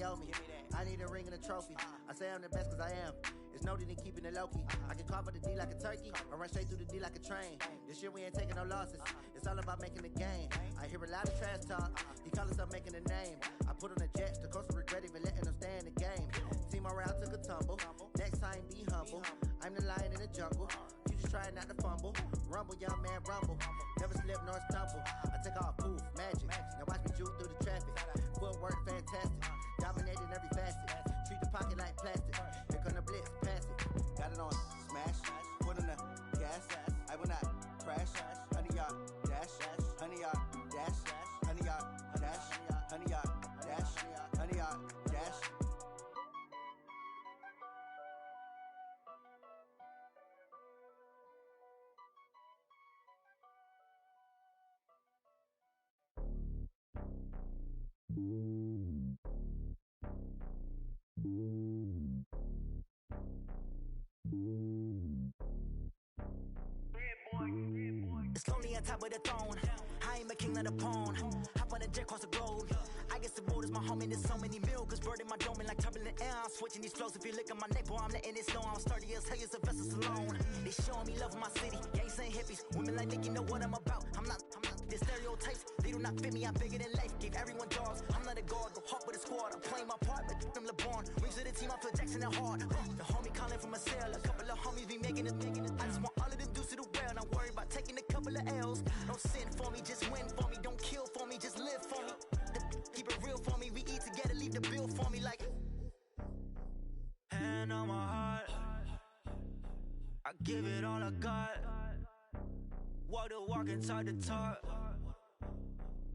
owe me. I need a ring and a trophy. I say I'm the best cause I am. It's no need in keeping it low-key. I can carve up the D like a turkey, or run straight through the D like a train. This year we ain't taking no losses. It's all about making the game. I hear a lot of trash talk. He call himself making a name. I put on the jets, the coast regret even letting them stay in the game. Team morale took a tumble. Next time be humble. I'm the lion in the jungle. You just trying not to fumble. Rumble, young man, rumble. Never slip nor stumble. I take off, poof, magic. Now watch me juke through the traffic. Footwork fantastic. Dominating every facet. Treat the pocket like plastic. Here come the blitz, pass it. Got it on smash. Put on the gas. I will not crash. Honey yard dash. Honey yard dash. Honey yard dash. Honey yard dash. Honey yard dash. It's lonely on top of the throne. I ain't a king of the pawn. Hop on a jet across the globe. I guess the road is my home and there's so many milkers birding my dome and like turbulent air. I'm switching these flows. If you look at my neck, boy, I'm letting it snow. I'm sturdy as hell as a vessel alone. They showing me love in my city. Gangs ain't hippies. Women like Nicky know what I'm about. I'm not the stereotypes. They do not fit me. I'm bigger than life. Gave everyone dogs. I'm not a guard. Go hard with a squad. I'm playing my part, but them LeBron. Rings to the team. I feel Jackson and hard. The homie calling from a cell. A couple of homies be making it. I just want all of them dudes to the well. Not worry about taking a couple of L's. Don't sin for me, just win for me. Don't kill for me, just live for me. Keep it real for me. We eat together, leave the bill for me like. Hand on my heart, I give it all I got. Walk the walk and talk the talk.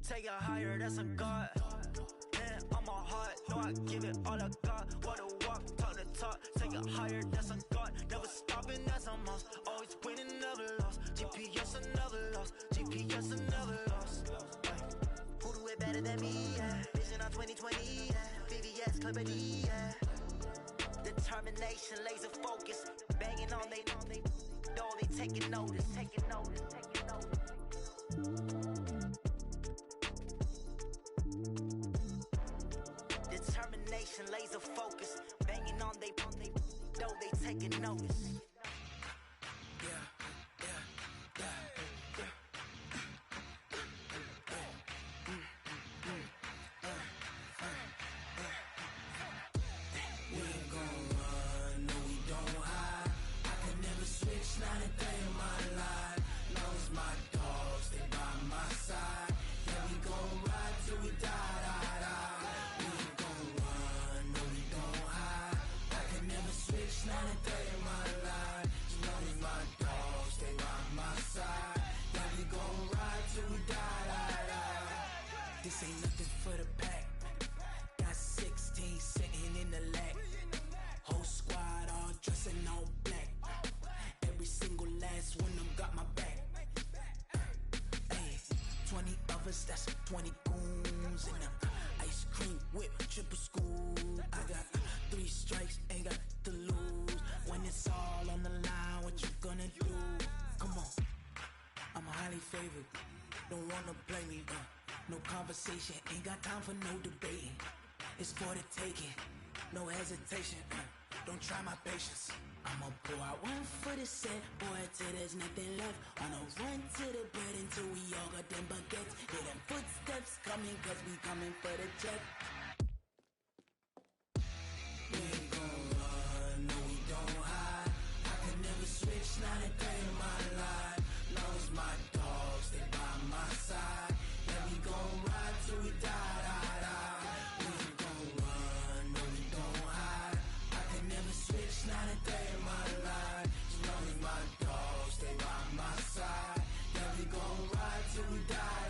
Take it higher, that's a God. Hand on my heart, no, I give it all I got. Walk the walk, talk the talk. Take it higher, that's a God. Never stopping, that's a must. Always winning, never lost. GPS, I never lost. GPS, I never lost. Who do it better than me? Yeah. Vision on 2020. Yeah. VVS, Clipper D. Yeah. Determination, laser focus. Banging on they door, they taking notice. Taking notice, taking notice. Determination, laser focus. Banging on they door, they taking notice. Yeah. Not a day in my life. Knows my dogs, they by my side. Yeah, we gon' ride till we die. We ain't gon' run, no, we don't hide. I can never switch, not a day in my life. Knows my dogs, they by my side. Yeah, we gon' ride till we die. This ain't nothing for the pack. Got 16 sitting in the lag. Whole squad all dressing all black. Every single last one of them got my back. Hey, 20 of us, that's 20 goons in them. Ice cream whip, triple scoop. I got 3 strikes, ain't got to lose. When it's all on the line, what you gonna do? Come on, I'm highly favored. Don't wanna blame me, no conversation, ain't got time for no debating. It's for the taking, no hesitation. Don't try my patience. I'ma pour out one for the set, boy, till there's nothing left. On a run to the bed until we all got them baguettes. Hear them footsteps coming, cause we coming for the check. We ain't gon' run, no, we don't hide. I can never switch, not a day in my life. Knows my dogs, they by my side. Yeah, we gon' ride till we die. We ain't gon' run, no, we don't hide. I can never switch, not a day in my life. As long as my dogs stay by my side. Yeah, we gon' ride till we die.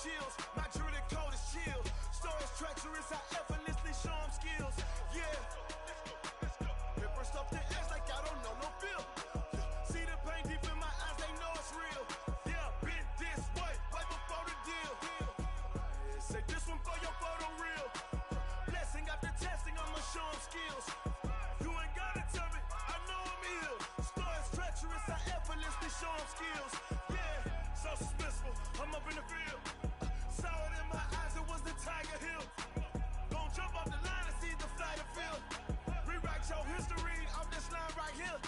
chills. My jewelry code is chill. Stories treacherous, I effortlessly show them skills. Yeah. Paper stuff the edge like I don't know no feel. See the pain deep in my eyes, they know it's real. Yeah, been this way, right before the deal. Say this one for your photo reel. Blessing after testing, I'ma show them skills. You ain't gotta tell me, I know I'm ill. Stories treacherous, I effortlessly show them skills. Yeah, so suspenseful, I'm up in the field. Saw it in my eyes, it was the Tiger Hill. Don't jump off the line and see the flight of field. Rewrite your history off this line right here.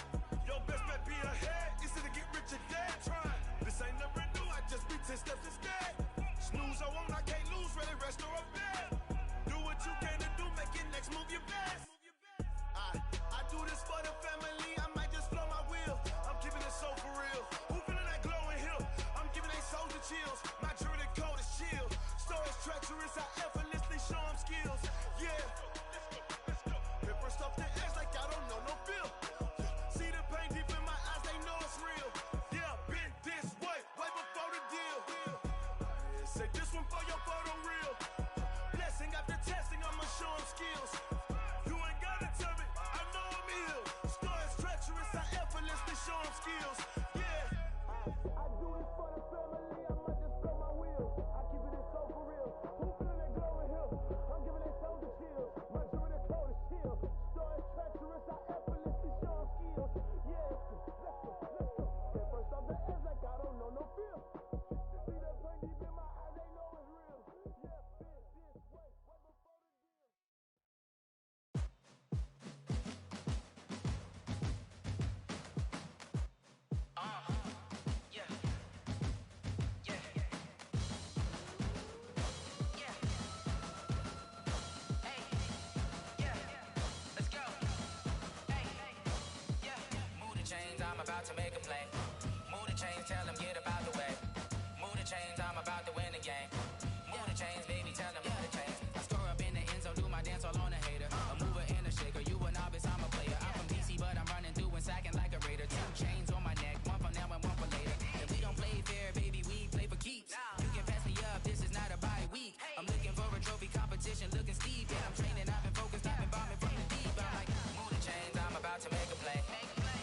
Your best bet be ahead, instead of get rich or dead. Try. This ain't never new, I just be 10 steps instead. Snooze or won't, I can't lose, ready, rest or a bed. Do what you can to do, make your next move your best. I do this for the family, I might just blow my wheel. I'm keeping it so for real. Who feeling that glowing hill? I'm giving they souls the chills. My jewelry code is chill. Stories treacherous, I effortlessly show them skills. Yeah. Paper stuff the edge like I don't know no feel. See the pain deep in my eyes, they know it's real. Yeah, been this way, way before the deal. Say this one for your photo reel. Blessing after testing, I'ma show them skills. You ain't gotta tell me, I know I'm ill. Stories treacherous, I effortlessly show them skills. Yeah. I do this for the family, I might just blow my wheel. I keep it so for real. Who feeling that glowing hill? I'm giving they souls the chills. My jewelry code is chill. Stories treacherous, I effortlessly show them skills. Yeah, let's go. At first off the edge like I don't know no feel. See that pain deep in my eyes, they know it's real. Yeah, been this way, way before the deal. Yeah. Yeah. Yeah. Hey. Yeah. Let's go. Hey. Yeah. Move the chains, I'm about to make a play. Move the chains, tell them get about the way. Move the chains, I'm about to win the game. Move the chains, baby, tell them move the chains. I score up in the end zone, do my dance all on a hater. A mover and a shaker, you a novice, I'm a player. I'm from DC, but I'm running through and sacking like a raider. 2 chains on my neck, one for now and one for later. If we don't play fair, baby, we play for keeps. You can pass me up, this is not a bye week. I'm looking for a trophy competition, looking steep. Yeah, I'm training, I've been focused, I've been bombing from the deep. I'm like, move the chains, I'm about to make a play.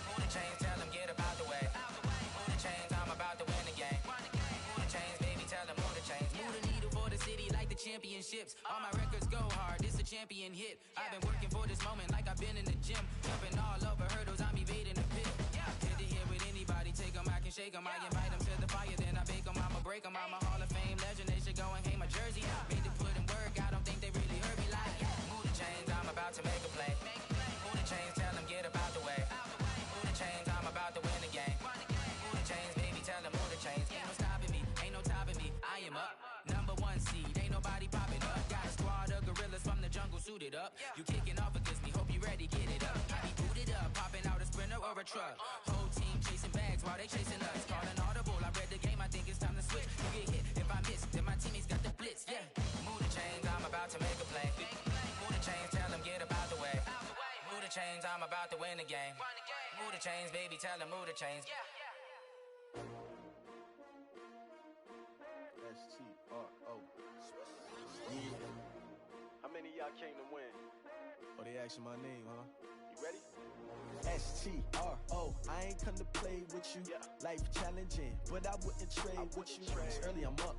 Move the chains, tell them get about the way. Move the chains, I'm about to win the game. Move the chains, baby, tell them move the chains. Move the needle for the city like the championships. All my records go hard, this a champion hit. I've been working for this moment like I've been in the gym. Jumping all over hurdles, I'm evading the pit. Head to head with anybody, take them, I can shake them. I invite them to the fire, then I bake them, I'ma break them. I'm a Hall of Fame legend, they should go and hang my jersey. Made to put in work, I don't think they really heard me like. Move the chains, I'm about to make a play. Move the chains, tell them get about the way. Move the chains, I'm about to win the game. Move the chains, baby, tell them move the chains. Ain't no stopping me, ain't no topping me, I am up. Number 1 seed, ain't nobody popping up. Got a squad of gorillas from the jungle suited up. You kicking off against me, hope you ready, get it up. I be booted up, popping out a sprinter or a truck. Whole team chasing bags while they chasing us. Calling audible, I read the game, I think it's time to switch. You get hit, if I miss, then my teammates got the blitz, yeah. Move the chains, I'm about to make a play. Move the chains, tell them get about the way. Move the chains, I'm about to win the game. Move the chains, baby, tell them move the chains. S-T-R-O. Yeah. How many of y'all came to win? Oh, they asking my name, huh? You ready? S-T-R-O. I ain't come to play with you. Life challenging, but I wouldn't trade with you. It's early, I'm up.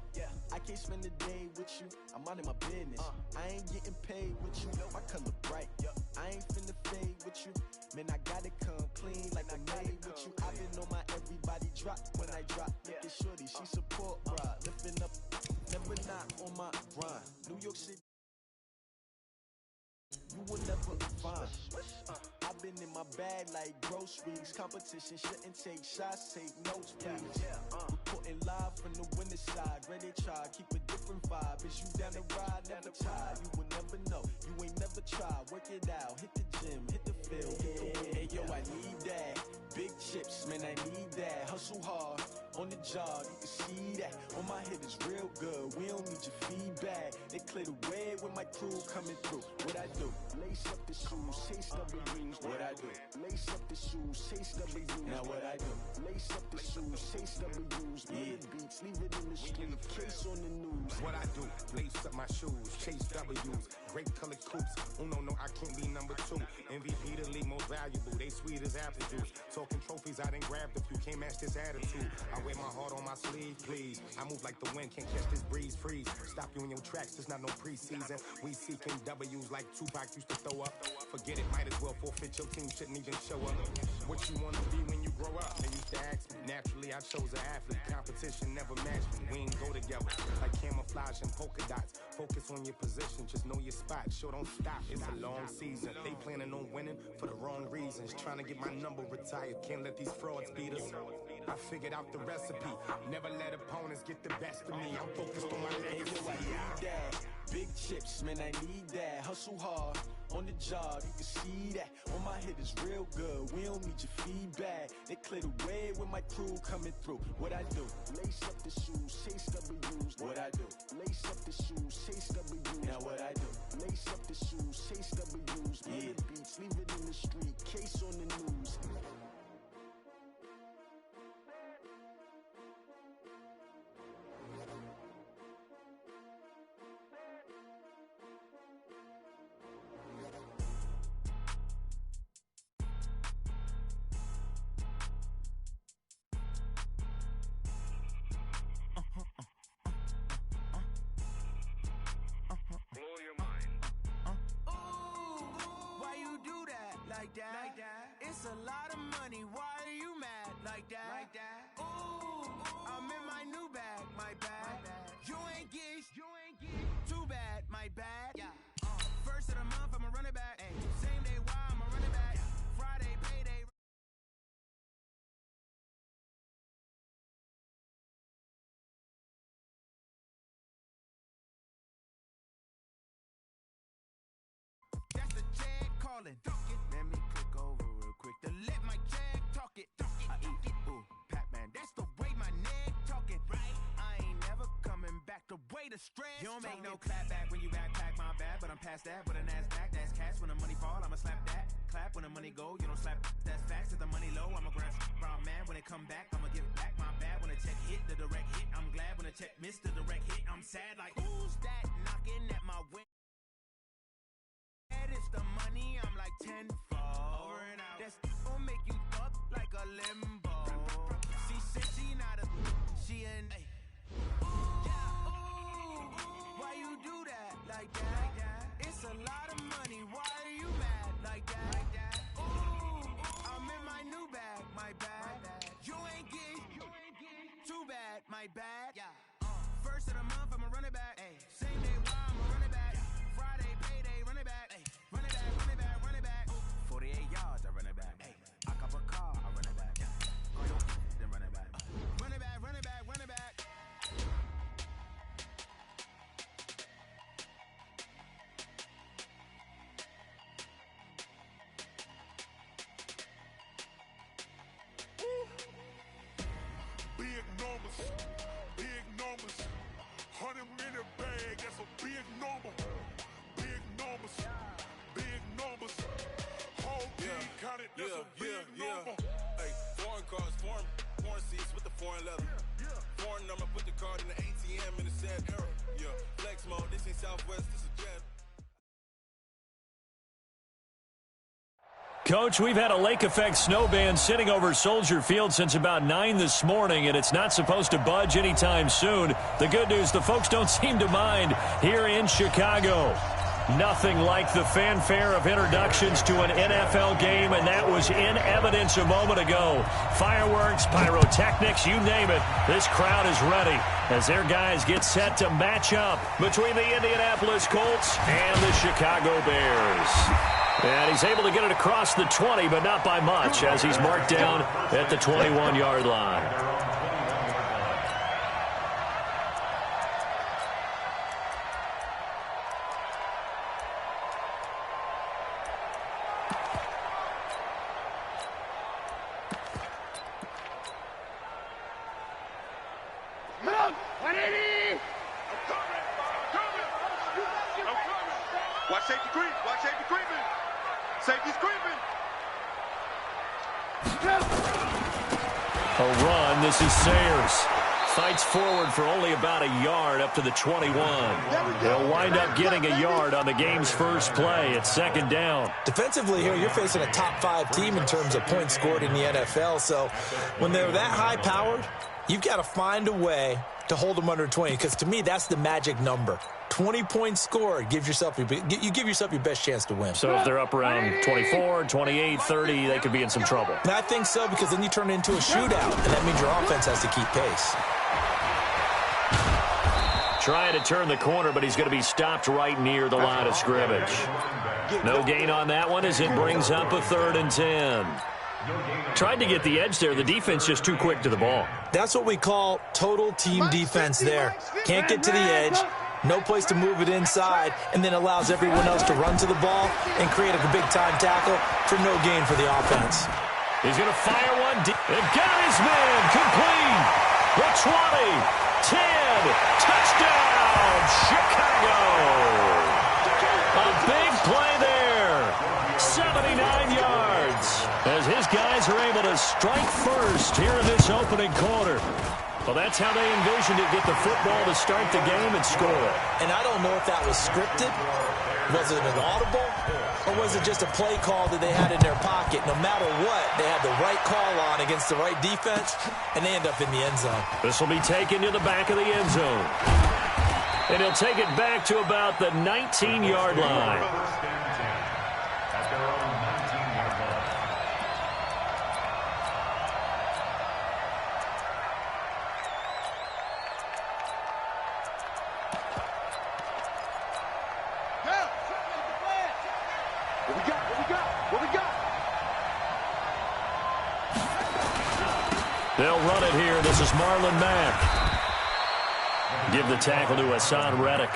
I can't spend the day with you. I'm minding my business. I ain't getting paid with you. My color bright. I ain't finna fade with you. Man, I gotta come clean like I made with you. I've been on my everybody drop when I drop. Look at shorty, she support ride. Lifting up, never not on my grind. New York City, you will never find. I've been in my bag like groceries. Competition shouldn't take shots, take notes, please. Reporting live from the winter side. Ready to try, keep a different vibe. Is you down the ride, never tired. You will never know, you ain't never tried. Work it out, hit the gym, hit the field, hit the win. Hey yo, I need that. Big chips, man, I need that. Hustle hard, on the job, you can see that. On my hitters, is real good. We don't need your feedback. They clear the way when my crew coming through. What I do? Lace up the shoes, chase W's. What I do? Lace up the shoes, chase W's. Now what I do? Lace up the shoes, chase W's. Million beats, leave it in the street, case on the news. What I do? Lace up my shoes, chase W's. Great colored coops. No, I can't be number 2. MVP the league most valuable. They sweet as apple juice. Talking trophies, I done grabbed a few. Can't match this attitude. I wear my heart on my sleeve, please. I move like the wind, can't catch this breeze. Freeze. Stop you in your tracks. There's not no preseason. We seeking W's like Tupac used to throw up. Forget it, might as well forfeit. Your team shouldn't even show up. What you wanna be when you grow up? They used to ask me. Naturally, I chose an athlete. Competition never matched me. We ain't go together like camouflage and polka dots. Focus on your position, just know your spot. Sure, don't stop. It's a long season. They planning on winning for the wrong reasons. Trying to get my number retired. Can't let these frauds beat us. I figured out the recipe. Never let opponents get the best of me. I'm focused on my legacy. I need that. Big chips, man, I need that. Hustle hard on the job, you can see that. On my head is real good. We don't need your feedback. They clear the way when my crew coming through. What I do? Lace up the shoes, chase W's. What I do? Lace up the shoes, chase W's. Now what I do? Lace up the shoes, chase W's. Million beats, leave it in the street, case on the news. Like that. It's a lot of money. Why are you mad like that? Ooh, I'm in my new bag, my bad. You ain't geese. Too bad, my bad. Yeah. First of the month, I'ma run it back. Ay. Same day, why I'ma run it back. Friday, payday. That's the check calling. Let me click over real quick to let my check talk it. I eat it, ooh, Pac-Man. That's the way my neck talking. Right? I ain't never coming back. The way the stress. You don't make no clap back when you backpack, my bad. But I'm past that. But a NASDAQ, that's cash. When the money fall, I'ma slap that. Clap when the money go, you don't slap. That's facts. If the money low, I'ma grab. Brown man, when it come back, I'ma give it back. My bad when the check hit, the direct hit. I'm glad when the check missed the direct hit. I'm sad like who's that knocking at my window? It's the money, I'm like tenfold. Over and out. That's gon' make you up like a limbo. She said she not a, she an. Ooh, why you do that like that? It's a lot of money. Why are you mad like that? Ooh, I'm in my new bag, my bad. You ain't geek. Too bad, my bad. Yeah. First of the month, I'ma run it back. Ay. Same day, why I'ma run it back. Friday, payday, run it back. Ay. Run it back, run it back, run it back. 48 yards, I run it back. Ay. I cop a car, I run it back. Then run it back. Run it back, run it back, run it back. Big numbers, big numbers. 100 minute bag, that's a big number. Big numbers, big numbers. Whole team counted, that's a big number. Hey, foreign cars, foreign seats with the foreign leather. Foreign number, put the card in the ATM in the sad era. Yeah, flex mode, this ain't Southwest, this is Jet. Coach, we've had a lake effect snow band sitting over Soldier Field since about 9 this morning, and it's not supposed to budge anytime soon. The good news, the folks don't seem to mind here in Chicago. Nothing like the fanfare of introductions to an NFL game, and that was in evidence a moment ago. Fireworks, pyrotechnics, you name it. This crowd is ready as their guys get set to match up between the Indianapolis Colts and the Chicago Bears. And he's able to get it across the 20, but not by much, as he's marked down at the 21-yard line. Look, 180! safety creep. Watch safety creeping. Safety's creeping. A run. This is Sayers. Fights forward for only about a yard up to the 21. He'll wind up getting a yard on the game's first play. It's second down. Defensively here, you're facing a top-5 team in terms of points scored in the NFL. So when they're that high-powered, you've got to find a way to hold them under 20, because to me, that's the magic number. 20 points scored, you give yourself your best chance to win. So if they're up around 24, 28, 30, they could be in some trouble. And I think so, because then you turn it into a shootout, and that means your offense has to keep pace. Trying to turn the corner, but he's going to be stopped right near the line of scrimmage. No gain on that one as it brings up a 3rd and 10. Tried to get the edge there. The defense just too quick to the ball. That's what we call total team defense there. Can't get to the edge, no place to move it inside, and then allows everyone else to run to the ball and create a big-time tackle for no gain for the offense. He's going to fire one deep. And got his man complete. The 20, 10, touchdown, Chicago. A big play there. 79 yards. As his guys are able to strike first here in this opening quarter. Well, that's how they envisioned it, get the football to start the game and score. And I don't know if that was scripted, was it an audible, or was it just a play call that they had in their pocket? No matter what, they had the right call on against the right defense, and they end up in the end zone. This will be taken to the back of the end zone. And he'll take it back to about the 19-yard line. They'll run it here. This is Marlon Mack. Give the tackle to Hassan Reddick.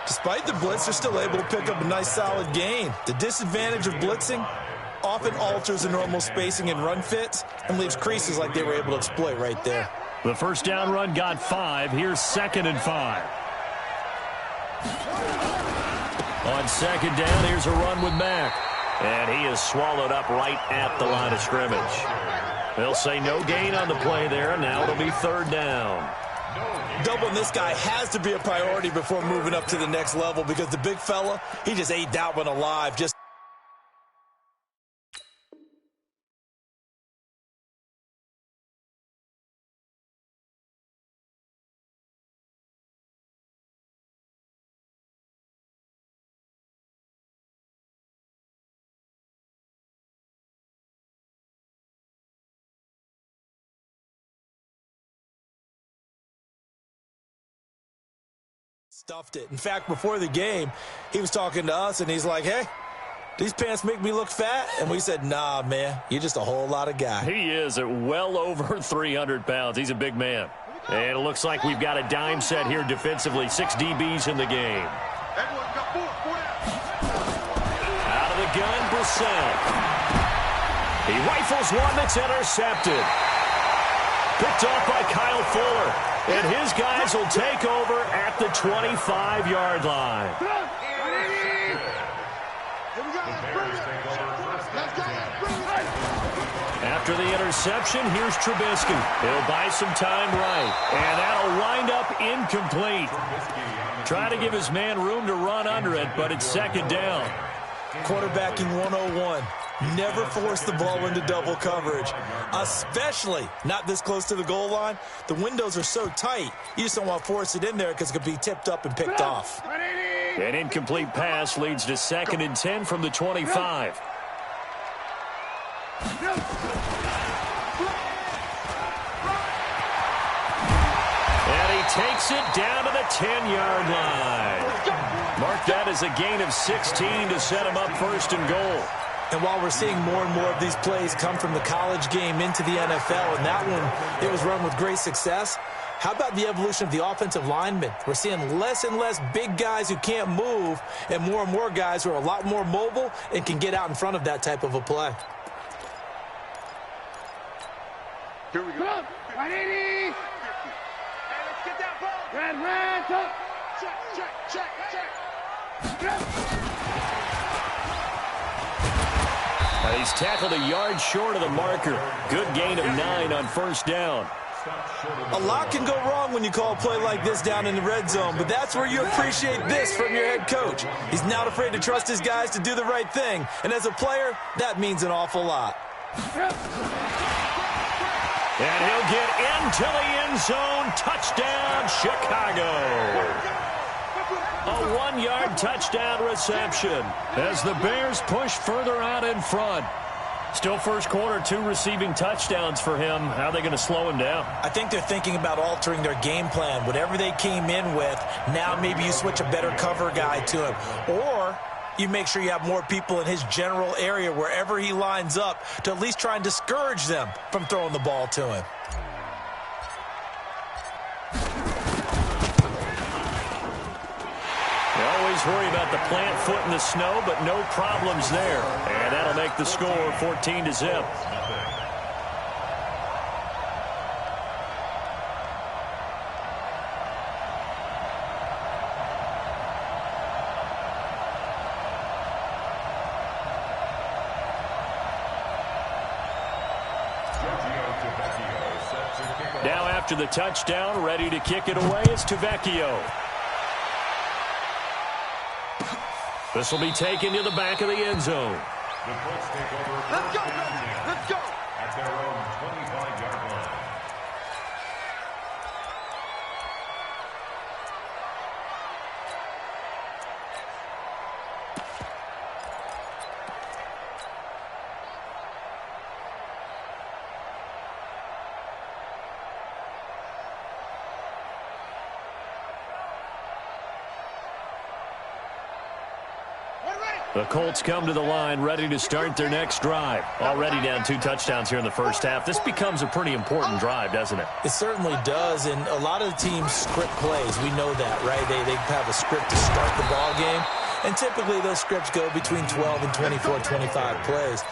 Despite the blitz, they're still able to pick up a nice, solid gain. The disadvantage of blitzing often alters the normal spacing and run fits and leaves creases like they were able to exploit right there. The first down run got 5. Here's 2nd and 5. On 2nd down, here's a run with Mack. And he is swallowed up right at the line of scrimmage. They'll say no gain on the play there. Now it'll be 3rd down. Doubling this guy has to be a priority before moving up to the next level, because the big fella, he just ate that one alive. Just stuffed it. In fact, before the game, he was talking to us, and he's like, hey, these pants make me look fat? And we said, nah, man, you're just a whole lot of guy. He is at well over 300 pounds. He's a big man. And it looks like we've got a dime set here defensively. 6 DBs in the game. Out of the gun, Brissett. He rifles one that's intercepted. Picked off by Kyle Fuller. And his guys will take over at the 25-yard line. After the interception, here's Trubisky. He'll buy some time right. And that'll wind up incomplete. Try to give his man room to run under it, but it's 2nd down. Quarterbacking 101. Never force the ball into double coverage, especially not this close to the goal line. The windows are so tight, you just don't want to force it in there because it could be tipped up and picked off. An incomplete pass leads to 2nd and 10 from the 25. And he takes it down to the 10-yard line. Mark that as a gain of 16 to set him up 1st and goal. And while we're seeing more and more of these plays come from the college game into the NFL, and that one, it was run with great success, how about the evolution of the offensive linemen? We're seeing less and less big guys who can't move and more guys who are a lot more mobile and can get out in front of that type of a play. Here we go. 180. Hey, let's get that ball. Red, top. Check. He's tackled a yard short of the marker. Good gain of 9 on first down. A lot can go wrong when you call a play like this down in the red zone, but that's where you appreciate this from your head coach. He's not afraid to trust his guys to do the right thing, and as a player, that means an awful lot. And he'll get into the end zone. Touchdown, Chicago. A 1-yard touchdown reception as the Bears push further out in front. Still first quarter, 2 receiving touchdowns for him. How are they going to slow him down? I think they're thinking about altering their game plan. Whatever they came in with, now maybe you switch a better cover guy to him. Or you make sure you have more people in his general area wherever he lines up to at least try and discourage them from throwing the ball to him. Always worry about the plant foot in the snow, but no problems there. And that'll make the score 14-0. Now after the touchdown, ready to kick it away is Tavecchio. This will be taken to the back of the end zone. The Colts take over. Let's go, let's go! At their own 25-yard line. The Colts come to the line ready to start their next drive. Already down 2 touchdowns here in the first half. This becomes a pretty important drive, doesn't it? It certainly does, and a lot of the teams script plays. We know that, right? They have a script to start the ball game, and typically those scripts go between 12 and 24, 25 plays.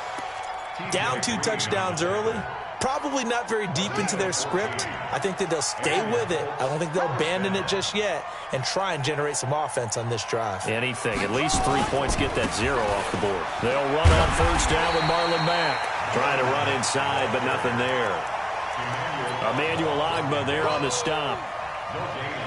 Down 2 touchdowns early, probably not very deep into their script. I think that they'll stay with it. I don't think they'll abandon it just yet and try and generate some offense on this drive. Anything. At least 3 points get that 0 off the board. They'll run on first down with Marlon Mack. Trying to run inside, but nothing there. Emmanuel Ogbah there on the stop.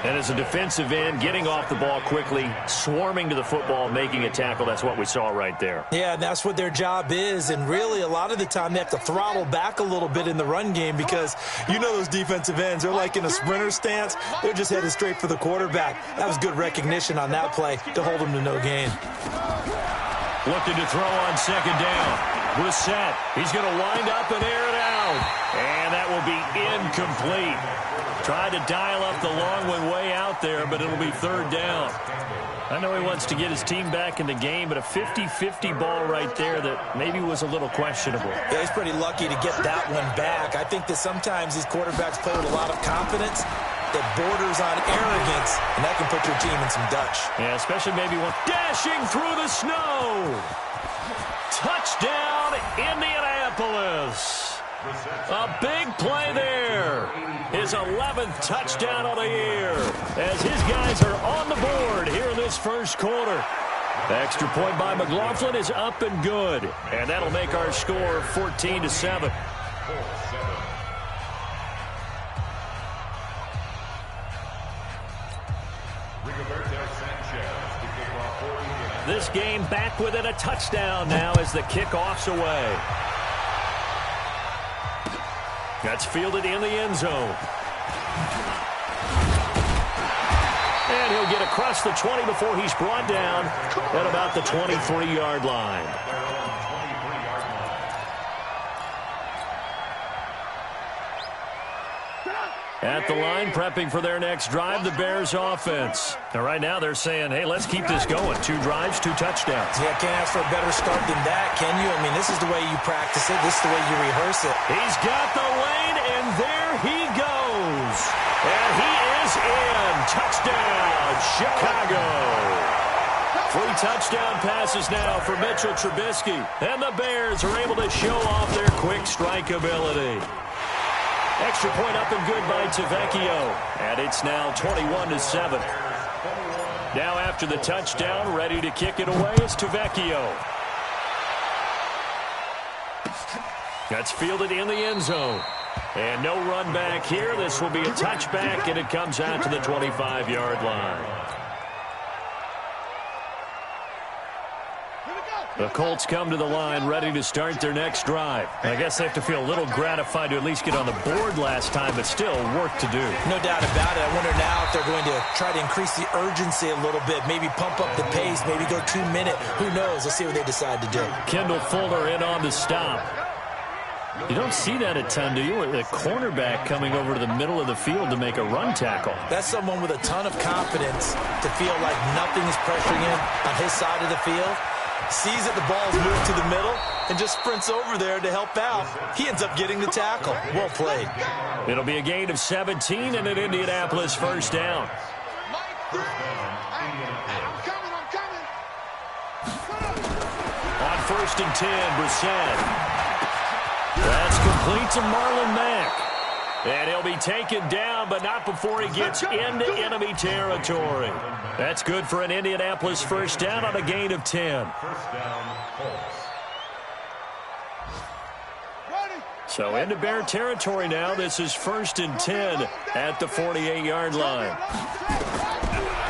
And as a defensive end, getting off the ball quickly, swarming to the football, making a tackle, that's what we saw right there. Yeah, and that's what their job is, and really a lot of the time they have to throttle back a little bit in the run game because you know those defensive ends, they're like in a sprinter stance. They're just headed straight for the quarterback. That was good recognition on that play to hold them to no gain. Looking to throw on second down. Brissett, he's going to wind up and air it out. And that will be incomplete. Tried to dial up the long one way out there, but it'll be third down. I know he wants to get his team back in the game, but a 50-50 ball right there that maybe was a little questionable. Yeah, he's pretty lucky to get that one back. I think that sometimes these quarterbacks play with a lot of confidence that borders on arrogance, and that can put your team in some Dutch. Yeah, especially maybe one dashing through the snow. Touchdown, Indianapolis. A big play there. His 11th touchdown of the year as his guys are on the board here in this first quarter. The extra point by McLaughlin is up and good. And that'll make our score 14-7. This game back within a touchdown now as the kickoff's away. That's fielded in the end zone. And he'll get across the 20 before he's brought down at about the 23-yard line. At the line, prepping for their next drive, the Bears offense. Now, right now, they're saying, hey, let's keep this going. 2 drives, 2 touchdowns. Yeah, can't ask for a better start than that, can you? I mean, this is the way you practice it. This is the way you rehearse it. He's got the lane, and there he goes. And he is in. Touchdown, Chicago. 3 touchdown passes now for Mitchell Trubisky. And the Bears are able to show off their quick strike ability. Extra point up and good by Tavecchio. And it's now 21-7. Now after the touchdown, ready to kick it away is Tavecchio. That's fielded in the end zone. And no run back here. This will be a touchback, and it comes out to the 25-yard line. The Colts come to the line ready to start their next drive. I guess they have to feel a little gratified to at least get on the board last time, but still work to do. No doubt about it. I wonder now if they're going to try to increase the urgency a little bit, maybe pump up the pace, maybe go 2-minute. Who knows? Let's see what they decide to do. Kendall Fuller in on the stop. You don't see that a ton, do you? A cornerback coming over to the middle of the field to make a run tackle. That's someone with a ton of confidence to feel like nothing is pressuring him on his side of the field. Sees that the ball's moved to the middle and just sprints over there to help out. He ends up getting the tackle. Well played. It'll be a gain of 17 and an Indianapolis first down. On 1st and 10, Brissett. That's complete to Marlon Mack. And he'll be taken down, but not before he gets into enemy territory. That's good for an Indianapolis first down on a gain of 10. So into Bear territory now. This is 1st and 10 at the 48-yard line.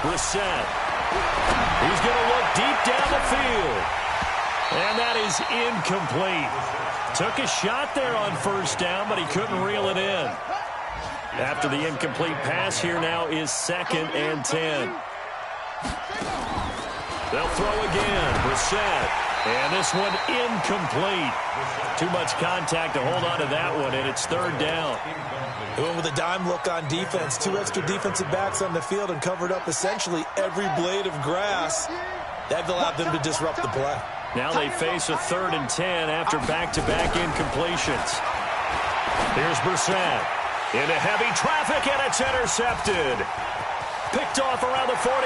Brissett. He's going to look deep down the field. And that is incomplete. Took a shot there on 1st down, but he couldn't reel it in. After the incomplete pass, here now is 2nd and 10. They'll throw again. Brissett. And this one incomplete. Too much contact to hold on to that one, and it's 3rd down. They went with a dime look on defense. 2 extra defensive backs on the field and covered up essentially every blade of grass. That allowed them to disrupt the play. Now they face a 3rd and 10 after back-to-back incompletions. Here's Brissett. Into heavy traffic, and it's intercepted. Picked off around the 41.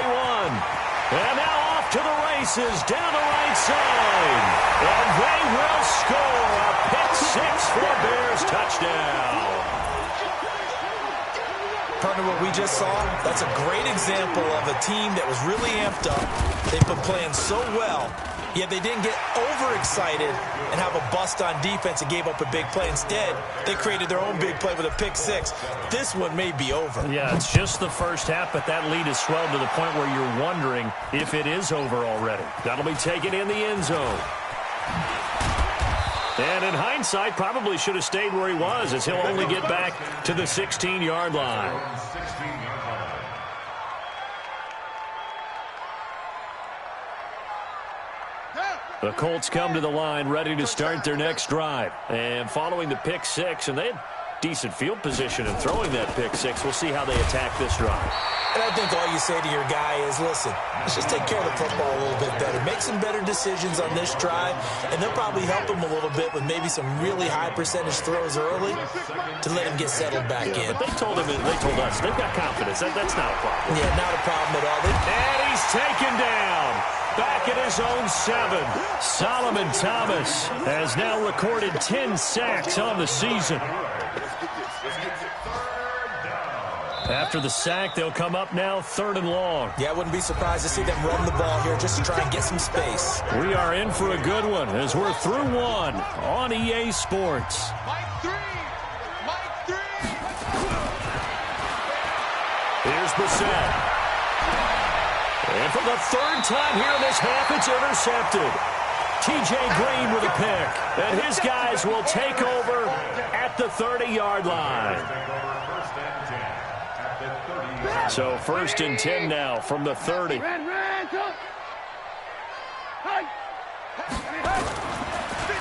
And now off to the races down the right side. And they will score a pick-6 for a Bears touchdown. Partner, what we just saw, that's a great example of a team that was really amped up. They've been playing so well, yet they didn't get overexcited and have a bust on defense and gave up a big play. Instead, they created their own big play with a pick-6. This one may be over. Yeah, it's just the first half, but that lead has swelled to the point where you're wondering if it is over already. That'll be taken in the end zone. And in hindsight, probably should have stayed where he was, as he'll only get back to the 16-yard line. The Colts come to the line ready to start their next drive. And following the pick-6, and they had decent field position in throwing that pick-6. We'll see how they attack this drive. And I think all you say to your guy is, listen, let's just take care of the football a little bit better. Make some better decisions on this drive, and they'll probably help him a little bit with maybe some really high percentage throws early to let him get settled back in. But they told us, they've got confidence. That's not a problem. Yeah, not a problem at all. And he's taken down. Back at his own 7. Solomon Thomas has now recorded 10 sacks on the season. After the sack, they'll come up now 3rd and long. Yeah, I wouldn't be surprised to see them run the ball here just to try and get some space. We are in for a good one as we're through 1 on EA Sports. Here's Brissett. And for the 3rd time here in this half, it's intercepted. T.J. Green with a pick. And his guys will take over at the 30-yard line. So 1st and 10 now from the 30.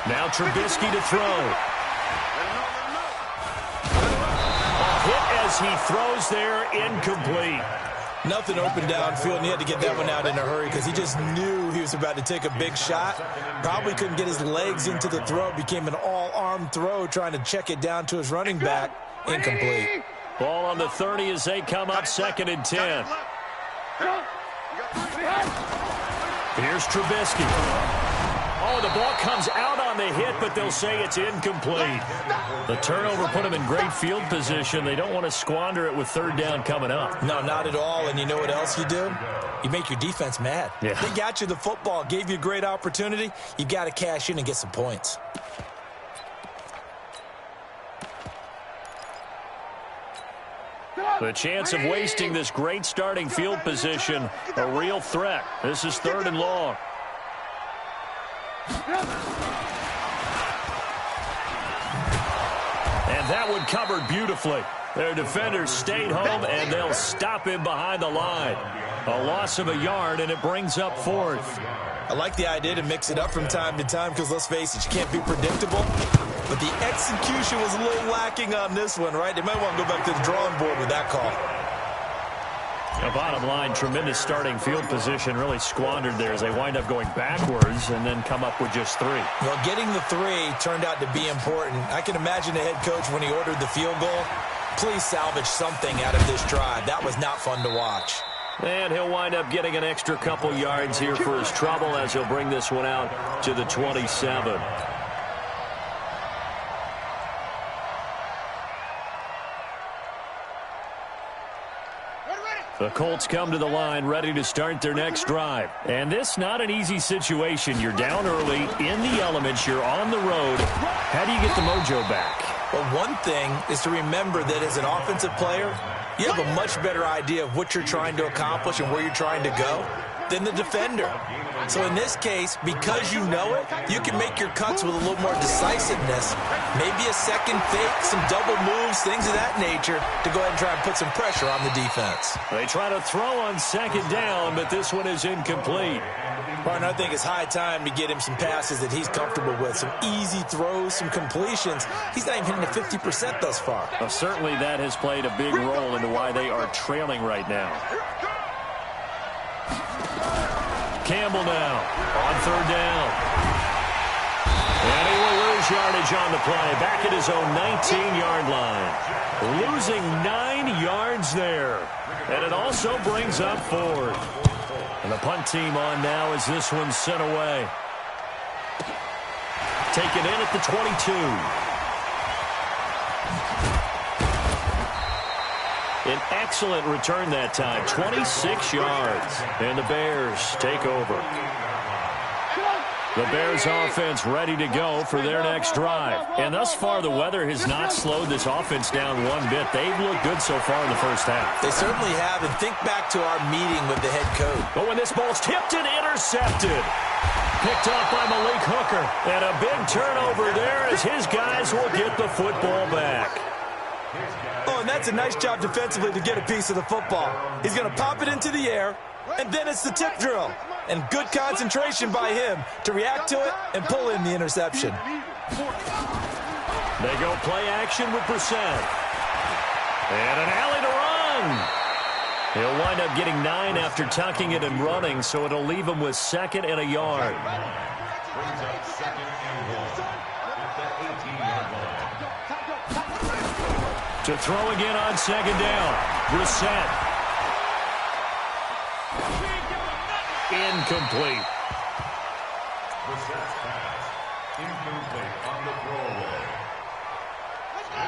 Now Trubisky to throw. A hit as he throws there, incomplete. Nothing open downfield, and he had to get that one out in a hurry because he just knew he was about to take a big shot. Probably couldn't get his legs into the throw. It became an all-arm throw trying to check it down to his running back. Incomplete. Ball on the 30 as they come up 2nd and 10. Here's Trubisky. Oh, the ball comes out on on the hit, but they'll say it's incomplete. The turnover put them in great field position. They don't want to squander it with third down coming up. No, not at all. And you know what else you do? You make your defense mad. Yeah. They got you the football, gave you a great opportunity. You got to cash in and get some points. The chance of wasting this great starting field position, a real threat. This is 3rd and long. And that one covered beautifully. Their defenders stayed home, and they'll stop him behind the line. A loss of a yard, and it brings up 4th. I like the idea to mix it up from time to time because, let's face it, you can't be predictable. But the execution was a little lacking on this one, right? They might want to go back to the drawing board with that call. The bottom line, tremendous starting field position, really squandered there as they wind up going backwards and then come up with just 3. Well, getting the 3 turned out to be important. I can imagine the head coach when he ordered the field goal. Please salvage something out of this drive. That was not fun to watch. And he'll wind up getting an extra couple yards here for his trouble as he'll bring this one out to the 27. The Colts come to the line ready to start their next drive. And this not an easy situation. You're down early, in the elements, you're on the road. How do you get the mojo back? Well, one thing is to remember that as an offensive player, you have a much better idea of what you're trying to accomplish and where you're trying to go than the defender. So in this case, because you know it, you can make your cuts with a little more decisiveness. Maybe a second fake, some double moves, things of that nature to go ahead and try and put some pressure on the defense. They try to throw on 2nd down, but this one is incomplete. Partner, I think it's high time to get him some passes that he's comfortable with, some easy throws, some completions. He's not even hitting the 50% thus far. Well, certainly that has played a big role into why they are trailing right now. Campbell now on 3rd down. And he will lose yardage on the play, back at his own 19-yard line. Losing 9 yards there. And it also brings up 4th. And the punt team on now as this one's sent away. Taken in at the 22. An excellent return that time, 26 yards. And the Bears take over. The Bears offense ready to go for their next drive. And thus far, the weather has not slowed this offense down one bit. They've looked good so far in the first half. They certainly have. And think back to our meeting with the head coach. But when this ball's tipped and intercepted. Picked off by Malik Hooker. And a big turnover there as his guys will get the football back. Oh, and that's a nice job defensively to get a piece of the football. He's going to pop it into the air, and then it's the tip drill. And good concentration by him to react to it and pull in the interception. They go play action with Brissett. And an alley to run. He'll wind up getting 9 after tucking it and running, so it'll leave him with 2nd and a yard. Brings up 2nd and 1 at the 18-yard line. To throw again on 2nd down. Brissett. Incomplete. Brissett's pass. Incomplete on the throwaway.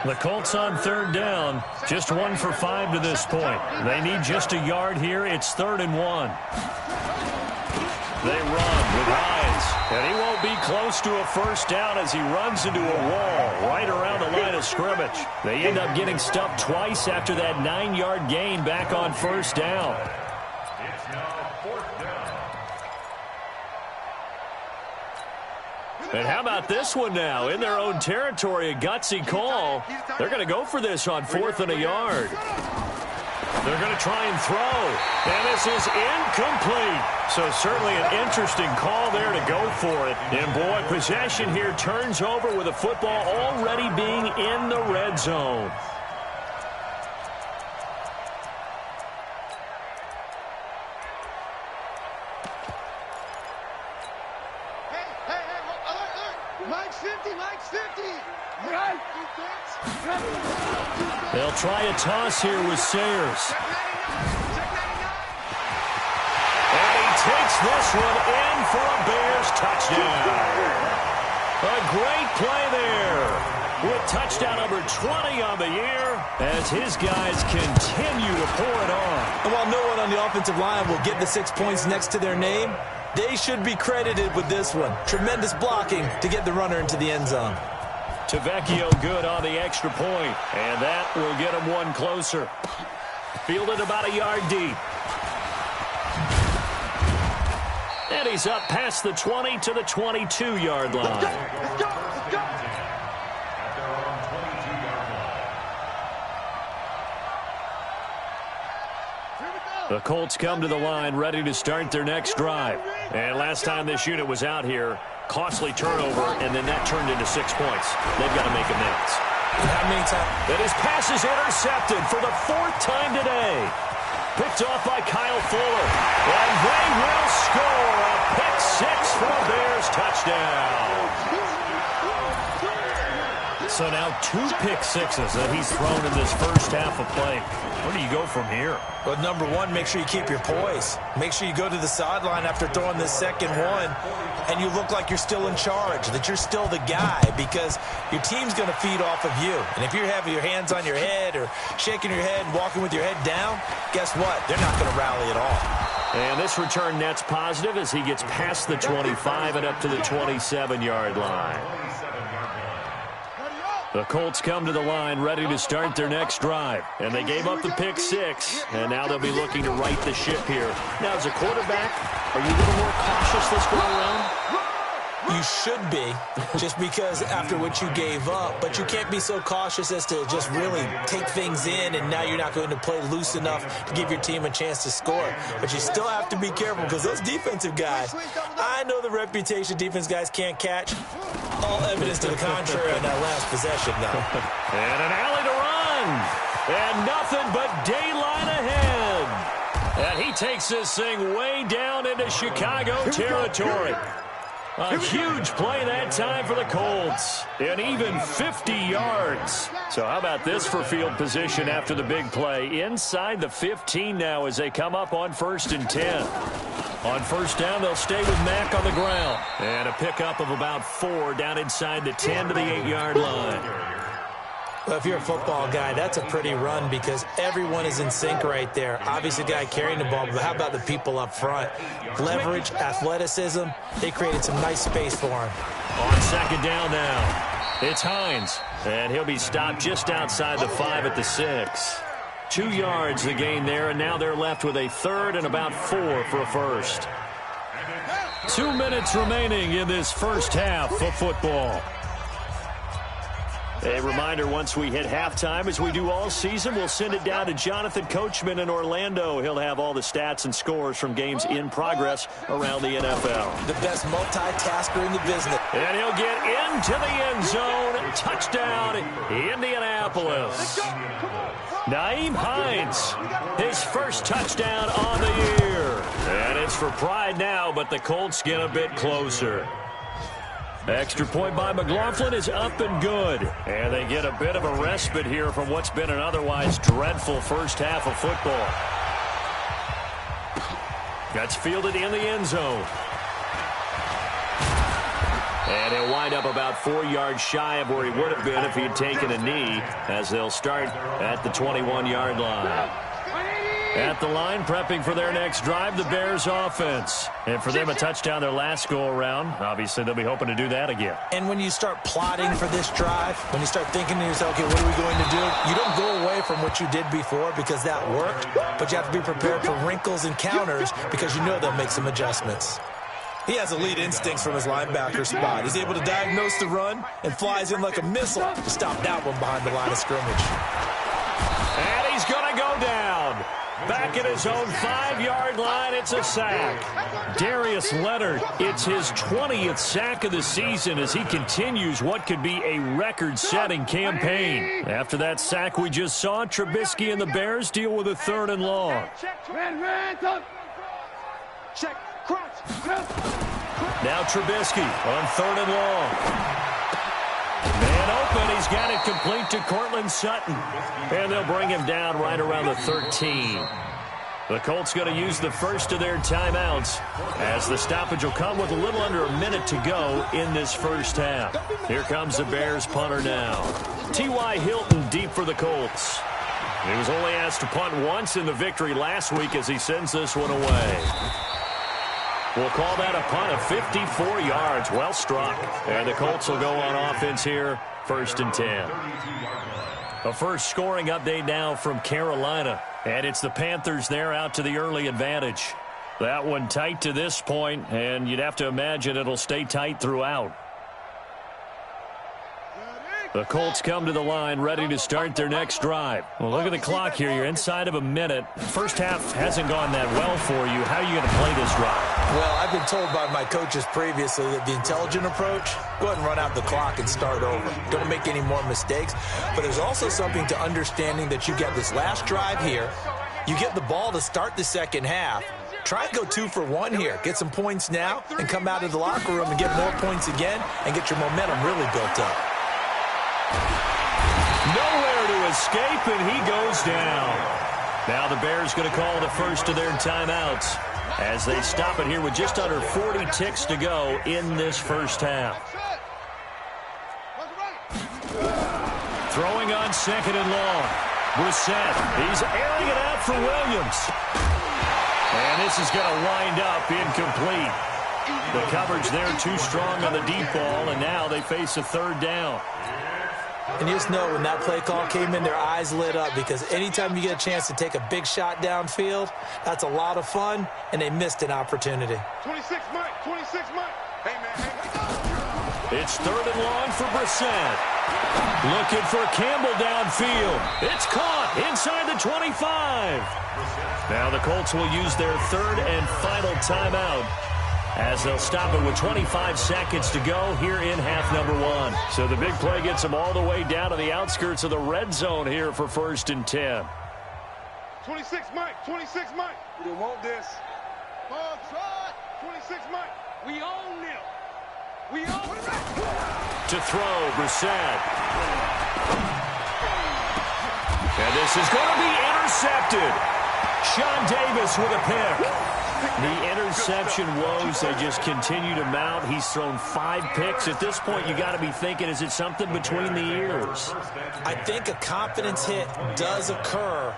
The Colts on 3rd down. Just 1 for 5 to this point. They need just a yard here. It's 3rd and 1. They run with Hines. And he won't be close to a first down as he runs into a wall right around the line of scrimmage. They end up getting stuffed twice after that 9-yard gain back on 1st down. It's now 4th down. And how about this one now? In their own territory, a gutsy call. They're going to go for this on 4th and a yard. They're going to try and throw. And this is incomplete. So certainly an interesting call there to go for it. And boy, possession here turns over with the football already being in the red zone. They'll try a toss here with Sayers. And he takes this one in for a Bears touchdown. A great play there with touchdown number 20 on the year as his guys continue to pour it on. And while no one on the offensive line will get the 6 points next to their name, they should be credited with this one. Tremendous blocking to get the runner into the end zone. Tavecchio good on the extra point, and that will get him one closer. Fielded about a yard deep. And he's up past the 20 to the 22-yard line. Let's go. The Colts come to the line ready to start their next drive. And last time this unit was out here, costly turnover, and then that turned into 6 points. They've got to make amends. How many times? And his pass is intercepted for the 4th time today. Picked off by Kyle Fuller. And they will score a pick 6 for a Bears touchdown. So now 2 pick sixes that he's thrown in this first half of play. Where do you go from here? Well, number one, make sure you keep your poise. Make sure you go to the sideline after throwing this second one, and you look like you're still in charge, that you're still the guy, because your team's going to feed off of you. And if you're having your hands on your head or shaking your head and walking with your head down, guess what? They're not going to rally at all. And this return net's positive as he gets past the 25 and up to the 27-yard line. The Colts come to the line ready to start their next drive. And they gave up the pick 6, and now they'll be looking to right the ship here. Now, as a quarterback, are you a little more cautious this go around? You should be, just because after what you gave up. But you can't be so cautious as to just really take things in, and now you're not going to play loose enough to give your team a chance to score. But you still have to be careful, because those defensive guys, I know the reputation defense guys can't catch. All evidence to the contrary on that last possession, though. And an alley to run. And nothing but daylight ahead. And he takes this thing way down into Chicago territory. A huge play that time for the Colts. And even 50 yards. So how about this for field position after the big play? Inside the 15 now as they come up on 1st and 10. On first down, they'll stay with Mack on the ground. And a pickup of about 4 down inside the 10 to the 8-yard line. Well, if you're a football guy, that's a pretty run because everyone is in sync right there. Obviously, the guy carrying the ball, but how about the people up front? Leverage, athleticism, they created some nice space for him. On second down now, it's Hines. And he'll be stopped just outside the 5 at the 6. 2 yards the gain there, and now they're left with a 3rd and about 4 for a first. 2 minutes remaining in this first half of football. A reminder, once we hit halftime, as we do all season, we'll send it down to Jonathan Coachman in Orlando. He'll have all the stats and scores from games in progress around the NFL. The best multitasker in the business. And he'll get into the end zone. Touchdown, Indianapolis. Nyheim Hines, his first touchdown on the year. And it's for pride now, but the Colts get a bit closer. Extra point by McLaughlin is up and good. And they get a bit of a respite here from what's been an otherwise dreadful first half of football. That's fielded in the end zone. And he'll wind up about 4 yards shy of where he would have been if he had taken a knee, as they'll start at the 21-yard line. At the line, prepping for their next drive, the Bears offense. And for them, a touchdown their last go-around. Obviously, they'll be hoping to do that again. And when you start plotting for this drive, when you start thinking to yourself, okay, what are we going to do? You don't go away from what you did before because that worked, but you have to be prepared for wrinkles and counters because you know they'll make some adjustments. He has elite instincts from his linebacker spot. He's able to diagnose the run and flies in like a missile to stop that one behind the line of scrimmage. And he's going to go down. Back at his own 5-yard line, it's a sack. Darius Leonard, it's his 20th sack of the season as he continues what could be a record-setting campaign. After that sack we just saw, Trubisky and the Bears deal with a 3rd and long. Now Trubisky on 3rd and long. Man open, he's got it complete to Cortland Sutton. And they'll bring him down right around the 13. The Colts going to use the first of their timeouts as the stoppage will come with a little under a minute to go in this first half. Here comes the Bears punter now. T.Y. Hilton deep for the Colts. He was only asked to punt once in the victory last week as he sends this one away. We'll call that a punt of 54 yards. Well struck. And the Colts will go on offense here, 1st and 10. A first scoring update now from Carolina. And it's the Panthers there out to the early advantage. That one tight to this point, and you'd have to imagine it'll stay tight throughout. The Colts come to the line ready to start their next drive. Well, look at the clock here. You're inside of a minute. First half hasn't gone that well for you. How are you going to play this drive? Well, I've been told by my coaches previously that the intelligent approach, go ahead and run out the clock and start over. Don't make any more mistakes. But there's also something to understanding that you get this last drive here. You get the ball to start the second half. Try and go 2 for 1 here. Get some points now and come out of the locker room and get more points again and get your momentum really built up. Nowhere to escape, and he goes down. Now the Bears going to call the first of their timeouts as they stop it here with just under 40 ticks to go in this first half. Throwing on 2nd and long. Brissett, he's airing it out for Williams. And this is going to wind up incomplete. The coverage there too strong on the deep ball, and now they face a 3rd down. And you just know when that play call came in, their eyes lit up because anytime you get a chance to take a big shot downfield, that's a lot of fun, and they missed an opportunity. 26 Mike, 26 Mike. Hey, man. It's 3rd and long for Brissett. Looking for Campbell downfield. It's caught inside the 25. Now the Colts will use their 3rd and final timeout as they'll stop it with 25 seconds to go here in half number 1. So the big play gets them all the way down to the outskirts of the red zone here for 1st and 10. 26 Mike, 26 Mike. We don't want this. 26 Mike. We own them. We own it. To throw, Brissett. And this is going to be intercepted. Sean Davis with a pick. The interception woes, they just continue to mount. He's thrown 5 picks. At this point, you got to be thinking, is it something between the ears? I think a confidence hit does occur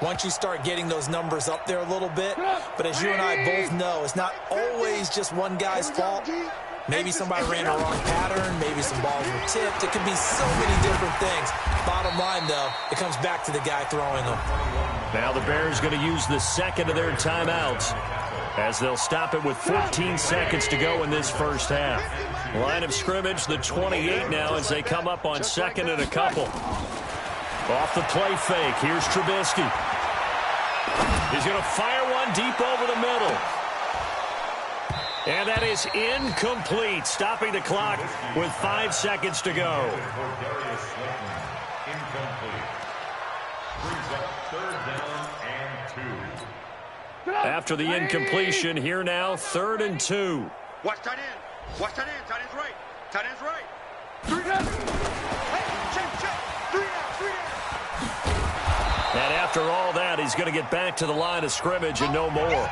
once you start getting those numbers up there a little bit. But as you and I both know, it's not always just one guy's fault. Maybe somebody ran a wrong pattern. Maybe some balls were tipped. It could be so many different things. Bottom line, though, it comes back to the guy throwing them. Now the Bears going to use the 2nd of their timeouts as they'll stop it with 14 seconds to go in this first half. Line of scrimmage, the 28 now as they come up on 2nd and a couple. Off the play fake, here's Trubisky. He's going to fire one deep over the middle. And that is incomplete, stopping the clock with 5 seconds to go. Incomplete. Brings up 3rd down and 2. After the incompletion, here now, 3rd and 2. Watch tight end. Watch tight end. Tight end's right. Tight end's right. 3 down. Hey, check. 3 down. And after all that, he's going to get back to the line of scrimmage and no more.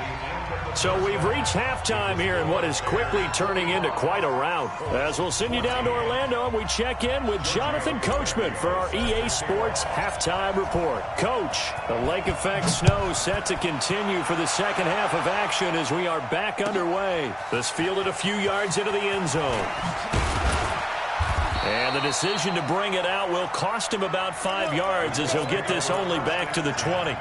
So we've reached halftime here in what is quickly turning into quite a rout. As we'll send you down to Orlando and we check in with Jonathan Coachman for our EA Sports Halftime Report. Coach, the lake effect snow set to continue for the second half of action as we are back underway. This fielded a few yards into the end zone. And the decision to bring it out will cost him about 5 yards as he'll get this only back to the 20.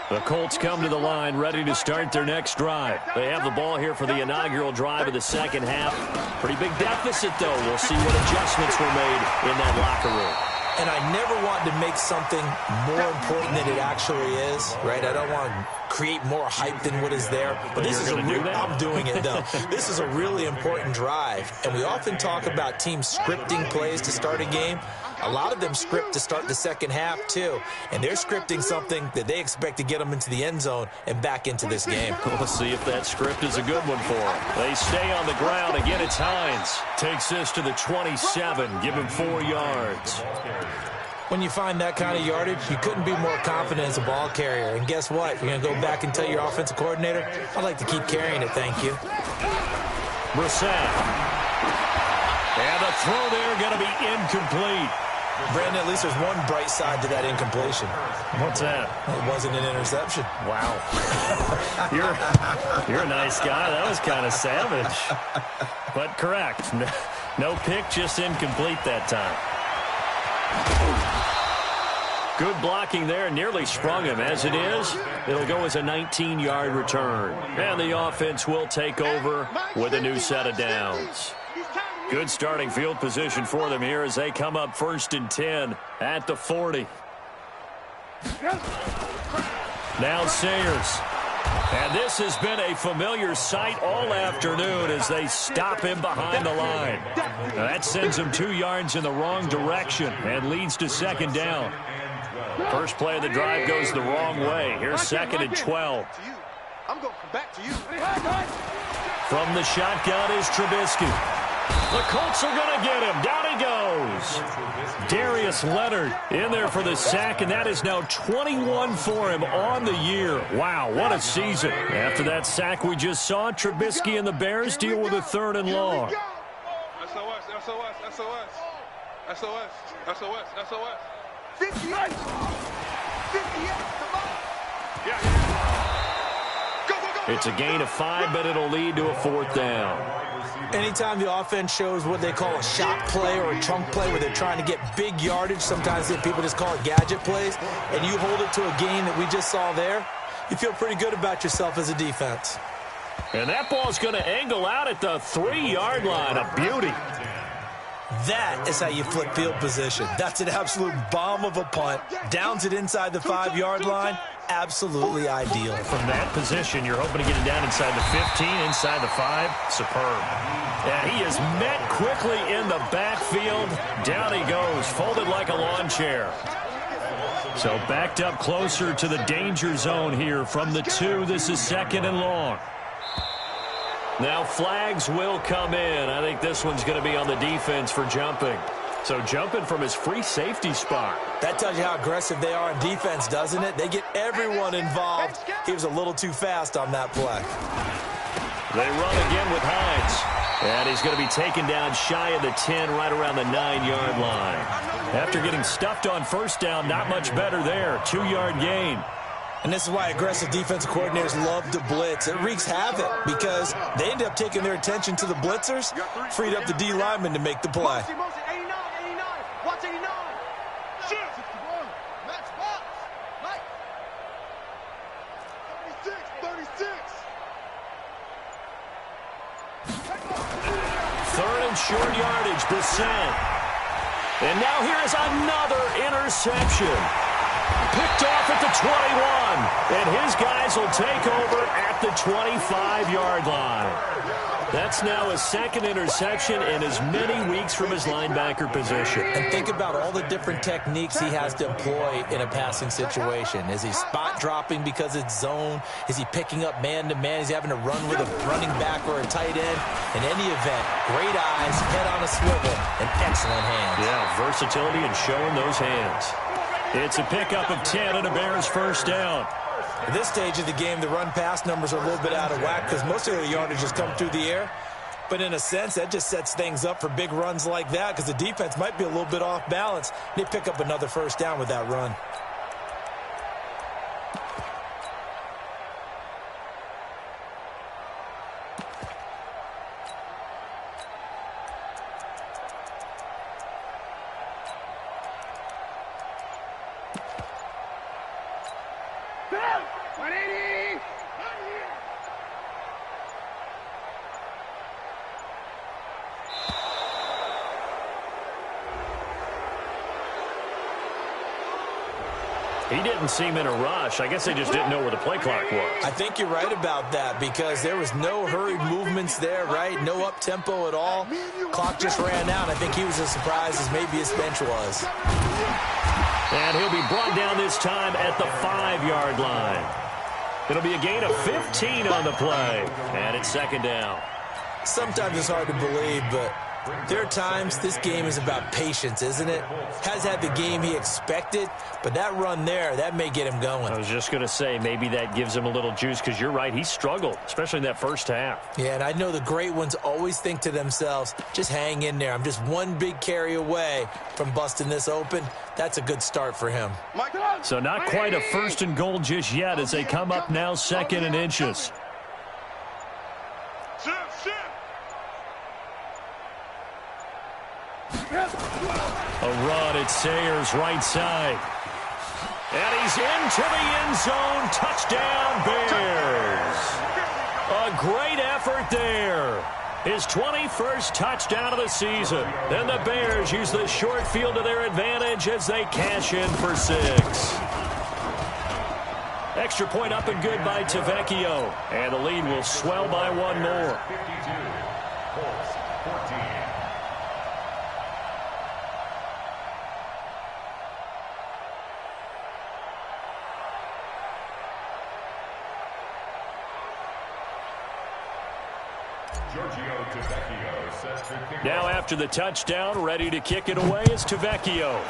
The Colts come to the line ready to start their next drive. They have the ball here for the inaugural drive of the second half. Pretty big deficit, though. We'll see what adjustments were made in that locker room. And I never want to make something more important than it actually is, right? I don't want to create more hype than what is there. But this is I'm doing it, though. This is a really important drive. And we often talk about teams scripting plays to start a game. A lot of them script to start the second half, too. And they're scripting something that they expect to get them into the end zone and back into this game. We'll see if that script is a good one for them. They stay on the ground. Again, it's Hines. Takes this to the 27. Give him 4 yards. When you find that kind of yardage, you couldn't be more confident as a ball carrier. And guess what? You're going to go back and tell your offensive coordinator, I'd like to keep carrying it, thank you. Brissett. And the throw there going to be incomplete. Brandon, at least there's one bright side to that incompletion. What's that? It wasn't an interception. Wow. You're a nice guy. That was kind of savage. But correct. No pick, just incomplete that time. Good blocking there. Nearly sprung him. As it is, it'll go as a 19-yard return. And the offense will take over with a new set of downs. Good starting field position for them here as they come up 1st and 10 at the 40. Now Sayers. And this has been a familiar sight all afternoon as they stop him behind the line. Now that sends him 2 yards in the wrong direction and leads to 2nd down. First play of the drive goes the wrong way. Here's 2nd and 12. I'm going back to you. From the shotgun is Trubisky. The Colts are going to get him. Down he goes. Darius Leonard in there for the sack, and that is now 21 for him on the year. Wow, what a season. After that sack we just saw, Trubisky and the Bears deal with a 3rd and long. SOS, SOS, SOS. SOS, SOS, SOS. 58. 58. Come on. Go, go, go. It's a gain of 5, but it'll lead to a 4th down. Anytime the offense shows what they call a shot play or a chunk play where they're trying to get big yardage, sometimes people just call it gadget plays, and you hold it to a gain that we just saw there, you feel pretty good about yourself as a defense. And that ball's going to angle out at the 3-yard line. A beauty. That is how you flip field position. That's an absolute bomb of a punt. Downs it inside the 5-yard line. Absolutely ideal. From that position, you're hoping to get it down inside the 15, inside the 5. Superb. And he is met quickly in the backfield. Down he goes, folded like a lawn chair. So backed up closer to the danger zone here from the 2. This is 2nd and long. Now flags will come in. I think this one's going to be on the defense for jumping. So jumping from his free safety spot. That tells you how aggressive they are on defense, doesn't it? They get everyone involved. He was a little too fast on that play. They run again with Hines. And he's going to be taken down shy of the 10, right around the 9-yard line. After getting stuffed on 1st down, not much better there. 2-yard gain. And this is why aggressive defensive coordinators love to blitz. It wreaks havoc because they end up taking their attention to the blitzers, freed up the D lineman to make the play. Short yardage, Brissett. And now here is another interception. Picked off at the 21. And his guys will take over at the 25-yard line. That's now his 2nd interception in as many weeks from his linebacker position. And think about all the different techniques he has to employ in a passing situation. Is he spot dropping because it's zone? Is he picking up man-to-man? Is he having to run with a running back or a tight end? In any event, great eyes, head on a swivel, and excellent hands. Yeah, versatility and showing those hands. It's a pickup of 10 and a Bears 1st down. At this stage of the game, the run-pass numbers are a little bit out of whack because most of their yardage has come through the air. But in a sense, that just sets things up for big runs like that because the defense might be a little bit off balance. They pick up another 1st down with that run. He didn't seem in a rush. I guess they just didn't know where the play clock was. I think you're right about that because there was no hurried movements there, right? No up-tempo at all. Clock just ran out. I think he was as surprised as maybe his bench was. And he'll be brought down this time at the 5-yard line. It'll be a gain of 15 on the play. And it's 2nd down. Sometimes it's hard to believe, but There are times this game is about patience, isn't it? Has had the game he expected, but that run there, that may get him going. I was just going to say, maybe that gives him a little juice, because you're right, he struggled, especially in that first half. Yeah, and I know the great ones always think to themselves, just hang in there. I'm just one big carry away from busting this open. That's a good start for him. So not quite a first and goal just yet as they come up now 2nd and inches. A run at Sayers' right side. And he's into the end zone. Touchdown, Bears. A great effort there. His 21st touchdown of the season. And the Bears use the short field to their advantage as they cash in for 6. Extra point up and good by Tavecchio. And the lead will swell by 1 more. 52, Colts 14. Now after the touchdown, ready to kick it away is Tavecchio.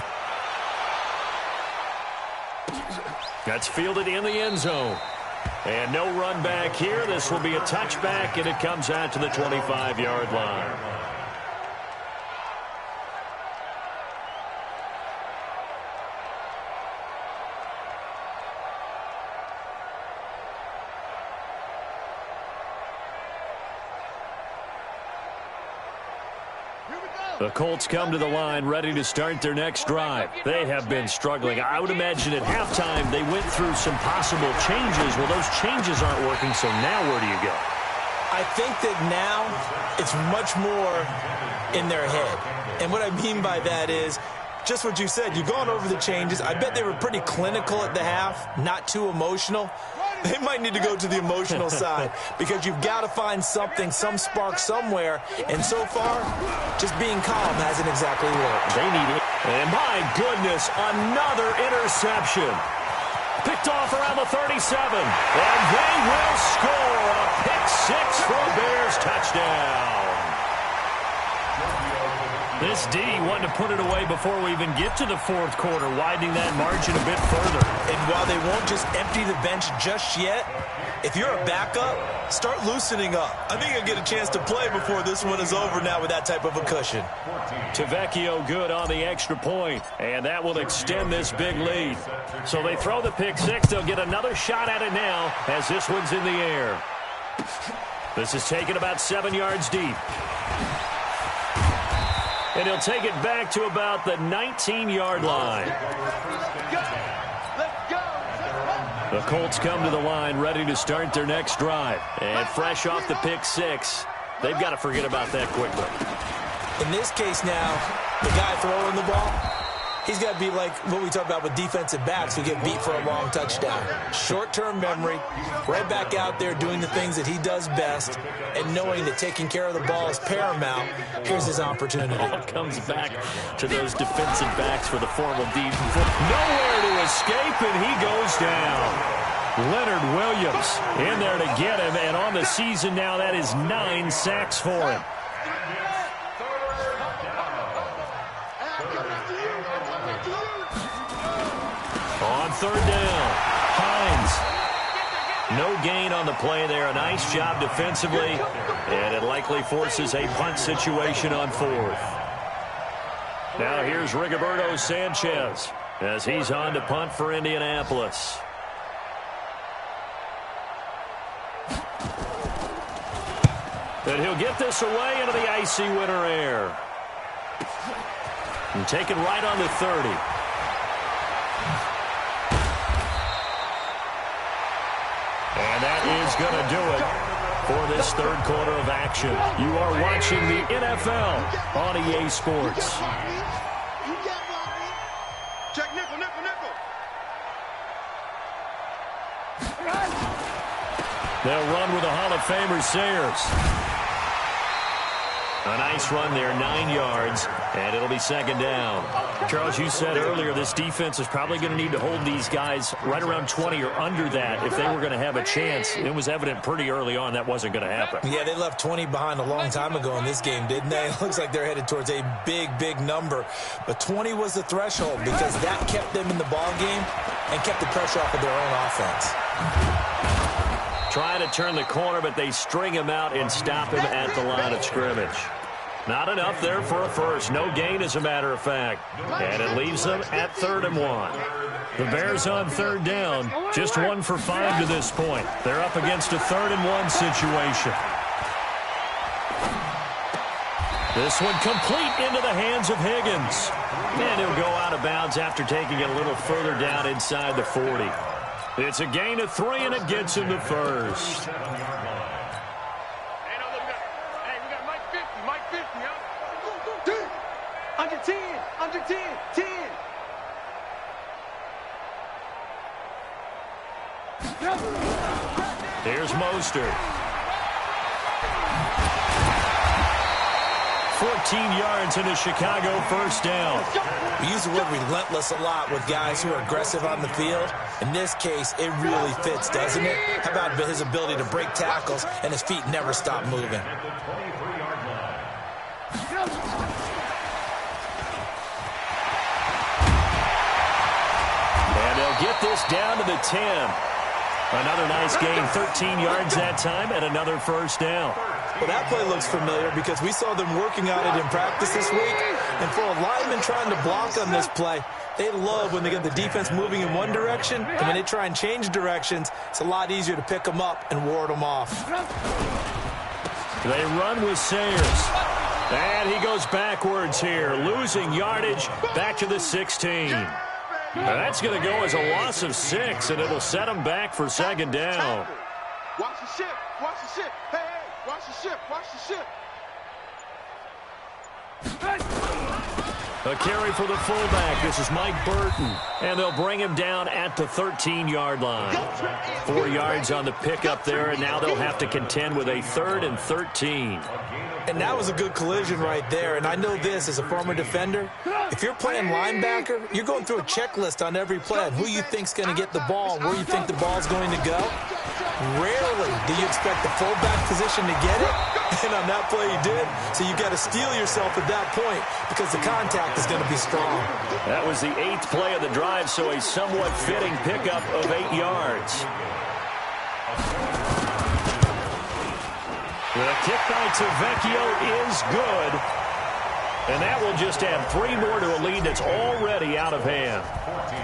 That's fielded in the end zone. And no run back here. This will be a touchback, and it comes out to the 25-yard line. The Colts come to the line ready to start their next drive. They have been struggling. I would imagine at halftime they went through some possible changes. Well, those changes aren't working, so now where do you go? I think that now it's much more in their head. And what I mean by that is just what you said. You've gone over the changes. I bet they were pretty clinical at the half, not too emotional. They might need to go to the emotional side because you've got to find something, some spark somewhere. And so far, just being calm hasn't exactly worked. They need it. And my goodness, another interception. Picked off around the 37. And they will score a pick-6 for a Bears touchdown. This D wanted to put it away before we even get to the 4th quarter, widening that margin a bit further. And while they won't just empty the bench just yet, if you're a backup, start loosening up. I think you'll get a chance to play before this one is over now with that type of a cushion. Tavecchio good on the extra point, and that will extend this big lead. So they throw the pick-6. They'll get another shot at it now as this one's in the air. This is taken about 7 yards deep. And he'll take it back to about the 19-yard line. The Colts come to the line ready to start their next drive. And fresh off the pick-6, they've got to forget about that quickly. In this case now, the guy throwing the ball, he's got to be like what we talk about with defensive backs who get beat for a long touchdown. Short-term memory, right back out there doing the things that he does best, and knowing that taking care of the ball is paramount. Here's his opportunity. Ball comes back to those defensive backs for the formal deep. Nowhere to escape, and he goes down. Leonard Williams in there to get him, and on the season now, that is 9 sacks for him. On 3rd down, Hines. No gain on the play there. A nice job defensively, and it likely forces a punt situation on 4th. Now here's Rigoberto Sanchez as he's on to punt for Indianapolis. And he'll get this away into the icy winter air. And taken right on the 30. And that is going to do it for this 3rd quarter of action. You are watching the NFL on EA Sports. Check nickel, nickel, nickel. They'll run with the Hall of Famer Sayers. A nice run there, 9 yards, and it'll be second down. Charles, you said earlier this defense is probably going to need to hold these guys right around 20 or under that if they were going to have a chance. It was evident pretty early on that wasn't going to happen. Yeah, they left 20 behind a long time ago in this game, didn't they? It looks like they're headed towards a big, big number. But 20 was the threshold because that kept them in the ball game and kept the pressure off of their own offense. Trying to turn the corner, but they string him out and stop him at the line of scrimmage. Not enough there for a first. No gain, as a matter of fact. And it leaves them at 3rd and 1. The Bears on 3rd down. Just 1 for 5 to this point. They're up against a 3rd and 1 situation. This one complete into the hands of Higgins. And he'll go out of bounds after taking it a little further down inside the 40. It's a gain of 3, and it gets him the first. Under 10, under 10, 10. Here's Mostert. 14 yards and a Chicago first down. We use the word relentless a lot with guys who are aggressive on the field. In this case, it really fits, doesn't it? How about his ability to break tackles and his feet never stop moving? And they'll get this down to the 10. Another nice gain, 13 yards that time, and another first down. Well, that play looks familiar because we saw them working on it in practice this week. And for a lineman trying to block on this play, they love when they get the defense moving in one direction. And when they try and change directions, it's a lot easier to pick them up and ward them off. They run with Sayers. And he goes backwards here, losing yardage back to the 16. That's going to go as a loss of 6, and it'll set them back for second down. Watch the ship, watch the ship. Hey, hey, watch the ship, watch the ship. A carry for the fullback. This is Mike Burton. And they'll bring him down at the 13-yard line. 4 yards on the pickup there, and now they'll have to contend with a 3rd and 13. And that was a good collision right there. And I know this as a former defender. If you're playing linebacker, you're going through a checklist on every play on who you think's going to get the ball and where you think the ball's going to go. Rarely do you expect the fullback position to get it. And on that play he did. So you've got to steel yourself at that point because the contact is going to be strong. That was the 8th play of the drive, so a somewhat fitting pickup of 8 yards. The kick by Tavecchio is good. And that will just add 3 more to a lead that's already out of hand.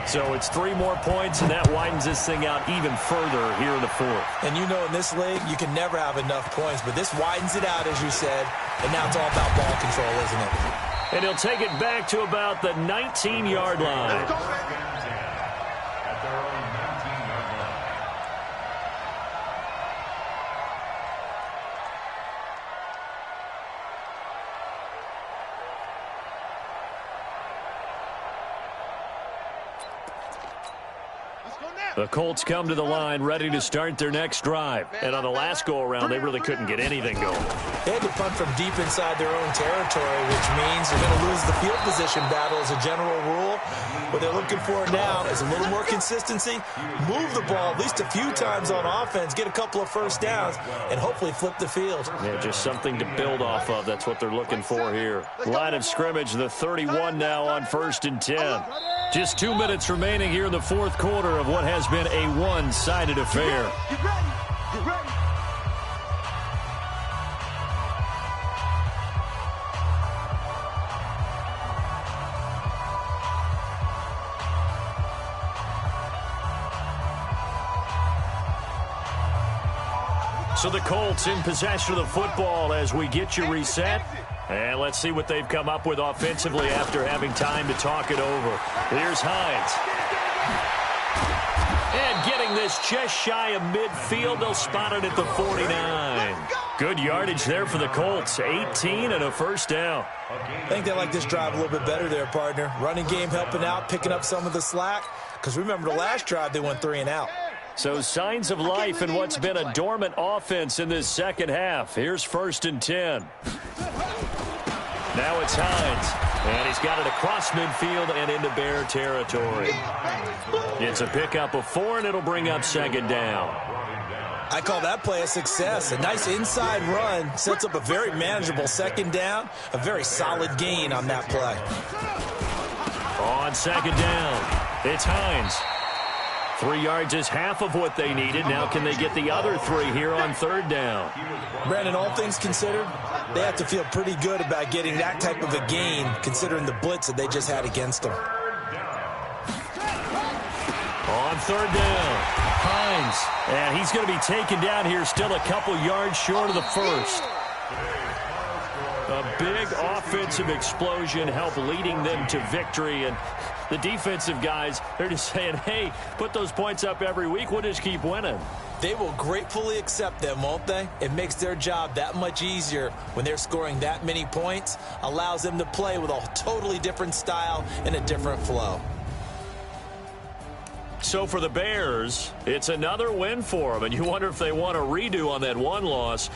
So it's 3 more points, and that widens this thing out even further here in the 4th. And you know in this league, you can never have enough points, but this widens it out, as you said, and now it's all about ball control, isn't it? And he'll take it back to about the 19-yard line. The Colts come to the line ready to start their next drive. And on the last go-around, they really couldn't get anything going. They had to punt from deep inside their own territory, which means they're going to lose the field position battle as a general rule. What they're looking for now is a little more consistency, move the ball at least a few times on offense, get a couple of first downs, and hopefully flip the field. Yeah, just something to build off of. That's what they're looking for here. Line of scrimmage, the 31 now on 1st and 10. Just 2 minutes remaining here in the 4th quarter of what has been a one-sided affair. Get ready, get ready. So the Colts in possession of the football as we get you reset. And let's see what they've come up with offensively after having time to talk it over. Here's Hines. And getting this just shy of midfield, they'll spot it at the 49. Good yardage there for the Colts. 18 and a first down. I think they like this drive a little bit better there, partner. Running game helping out, picking up some of the slack. Because remember the last drive, they went 3 and out. So signs of life in what's been a dormant offense in this second half. Here's 1st and 10. Now it's Hines, and he's got it across midfield and into Bear territory. It's a pickup of 4, and it'll bring up second down. I call that play a success. A nice inside run sets up a very manageable second down, a very solid gain on that play. On second down, it's Hines. 3 yards is half of what they needed. Now can they get the other 3 here on third down? Brandon, all things considered, they have to feel pretty good about getting that type of a gain, considering the blitz that they just had against them. On third down, Hines. And he's going to be taken down here, still a couple yards short of the first. A big offensive explosion helped leading them to victory. And the defensive guys, they're just saying, hey, put those points up every week. We'll just keep winning. They will gratefully accept them, won't they? It makes their job that much easier when they're scoring that many points. Allows them to play with a totally different style and a different flow. So for the Bears, it's another win for them. And you wonder if they want a redo on that one loss.